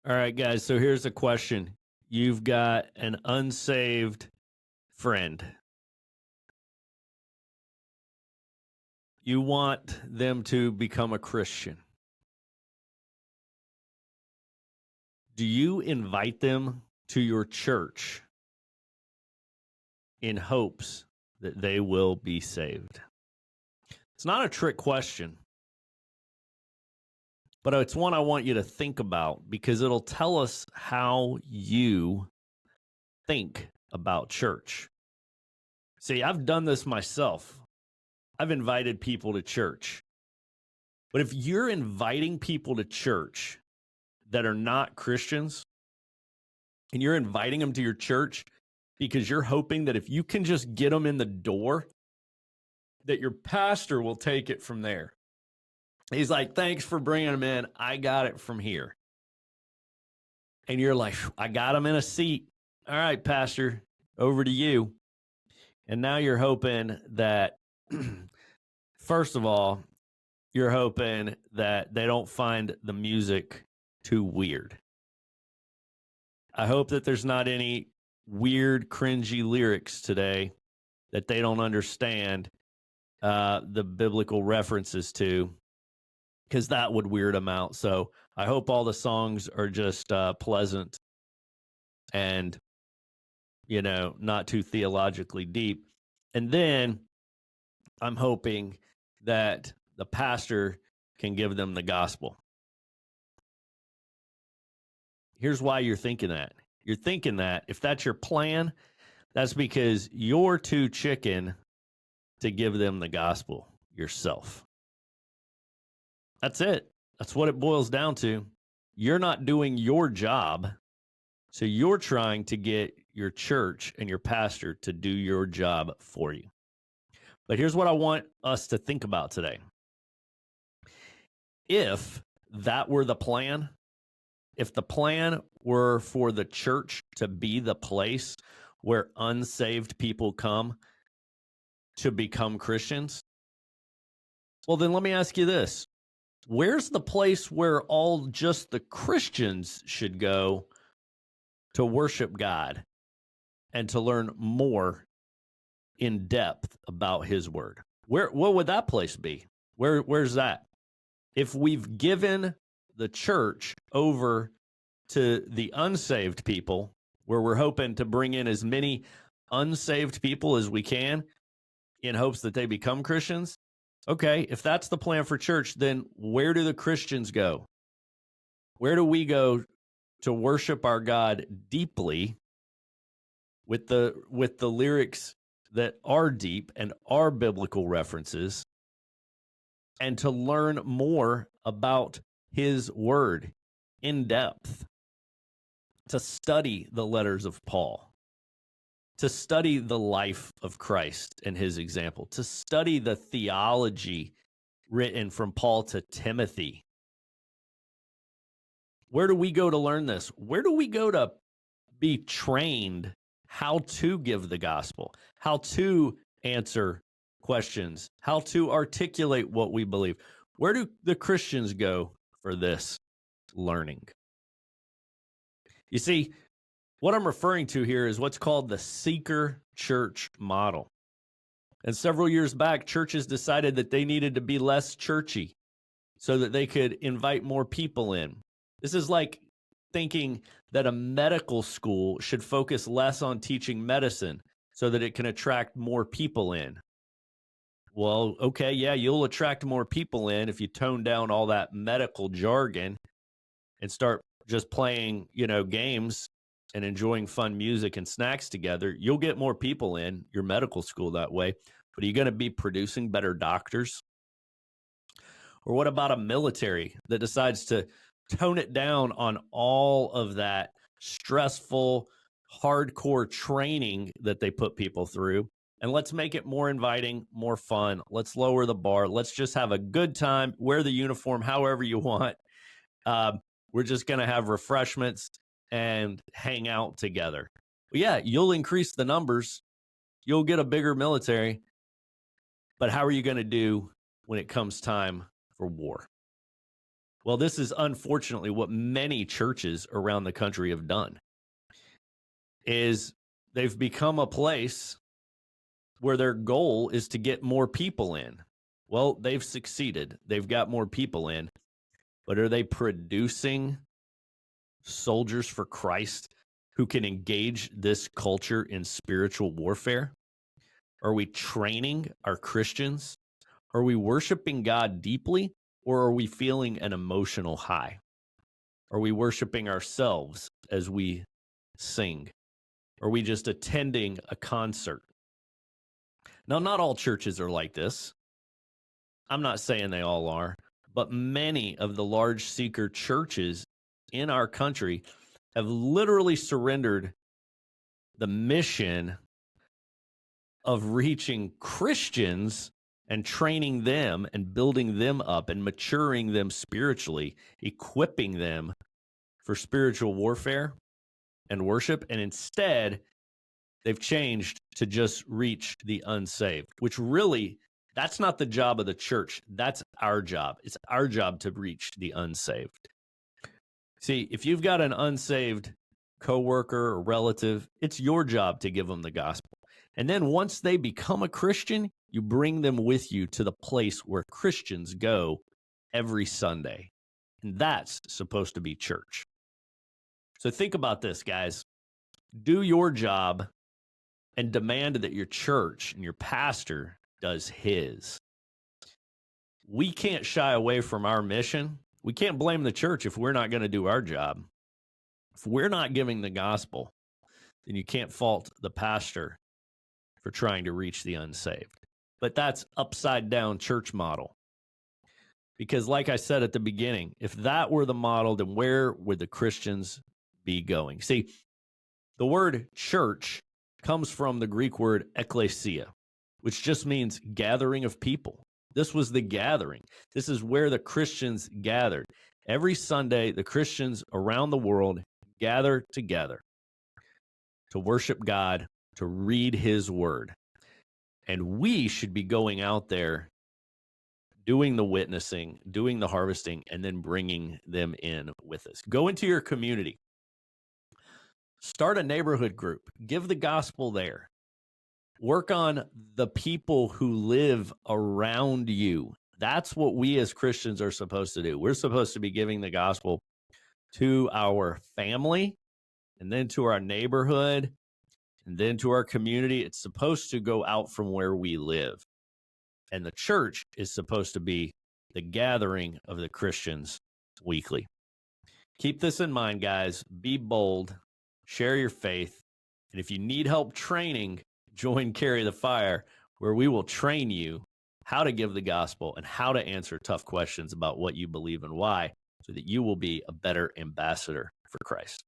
All right, guys. So here's a question. You've got an unsaved friend. You want them to become a Christian. Do you invite them to your church in hopes that they will be saved? It's not a trick question, but it's one I want you to think about because it'll tell us how you think about church. See, I've done this myself. I've invited people to church. But if you're inviting people to church that are not Christians, and you're inviting them to your church because you're hoping that if you can just get them in the door, that your pastor will take it from there. He's like, thanks for bringing them in. I got it from here. And you're like, I got them in a seat. All right, pastor, over to you. And now you're hoping that, first of all, you're hoping that they don't find the music too weird. I hope that there's not any weird, cringy lyrics today that they don't understand the biblical references to, because that would weird them out. So I hope all the songs are just pleasant and, not too theologically deep. And then I'm hoping that the pastor can give them the gospel. Here's why you're thinking that. You're thinking that if that's your plan, that's because you're too chicken to give them the gospel yourself. That's it. That's what it boils down to. You're not doing your job, so you're trying to get your church and your pastor to do your job for you. But here's what I want us to think about today. If that were the plan, if the plan were for the church to be the place where unsaved people come to become Christians, well, then let me ask you this. Where's the place where all just the Christians should go to worship God and to learn more in depth about his word? What would that place be? Where's that? If we've given the church over to the unsaved people, where we're hoping to bring in as many unsaved people as we can in hopes that they become Christians, okay, if that's the plan for church, then where do the Christians go? Where do we go to worship our God deeply with the lyrics that are deep and are biblical references, and to learn more about his word in depth, to study the letters of Paul, to study the life of Christ and his example, to study the theology written from Paul to Timothy? Where do we go to learn this? Where do we go to be trained how to give the gospel, how to answer questions, how to articulate what we believe? Where do the Christians go for this learning? You see, what I'm referring to here is what's called the seeker church model. And several years back, churches decided that they needed to be less churchy so that they could invite more people in. This is like thinking that a medical school should focus less on teaching medicine so that it can attract more people in. Well, okay, yeah, you'll attract more people in if you tone down all that medical jargon and start just playing, games and enjoying fun music and snacks together. You'll get more people in your medical school that way. But are you going to be producing better doctors? Or what about a military that decides to tone it down on all of that stressful, hardcore training that they put people through? And let's make it more inviting, more fun. Let's lower the bar. Let's just have a good time. Wear the uniform however you want. We're just going to have refreshments and hang out together. Well, yeah, you'll increase the numbers. You'll get a bigger military. But how are you going to do when it comes time for war? Well, this is unfortunately what many churches around the country have done is they've become a place where their goal is to get more people in. Well, they've succeeded. They've got more people in, but are they producing soldiers for Christ who can engage this culture in spiritual warfare? Are we training our Christians? Are we worshiping God deeply, or are we feeling an emotional high? Are we worshiping ourselves as we sing? Are we just attending a concert? Now, not all churches are like this. I'm not saying they all are, but many of the large seeker churches in our country have literally surrendered the mission of reaching Christians and training them and building them up and maturing them spiritually, equipping them for spiritual warfare and worship. And instead, they've changed to just reach the unsaved, which really, that's not the job of the church. That's our job. It's our job to reach the unsaved. See, if you've got an unsaved coworker or relative, it's your job to give them the gospel. And then once they become a Christian, you bring them with you to the place where Christians go every Sunday. And that's supposed to be church. So think about this, guys. Do your job and demand that your church and your pastor does his. We can't shy away from our mission. We can't blame the church if we're not going to do our job. If we're not giving the gospel, then you can't fault the pastor for trying to reach the unsaved. But that's upside down church model. Because like I said at the beginning, if that were the model, then where would the Christians be going? See, the word church comes from the Greek word ekklesia, which just means gathering of people. This was the gathering. This is where the Christians gathered. Every Sunday, the Christians around the world gather together to worship God, to read his word. And we should be going out there doing the witnessing, doing the harvesting, and then bringing them in with us. Go into your community. Start a neighborhood group. Give the gospel there. Work on the people who live around you. That's what we as Christians are supposed to do. We're supposed to be giving the gospel to our family, and then to our neighborhood, and then to our community. It's supposed to go out from where we live. And the church is supposed to be the gathering of the Christians weekly. Keep this in mind, guys. Be bold. Share your faith. And if you need help training, join Carry the Fire, where we will train you how to give the gospel and how to answer tough questions about what you believe and why, so that you will be a better ambassador for Christ.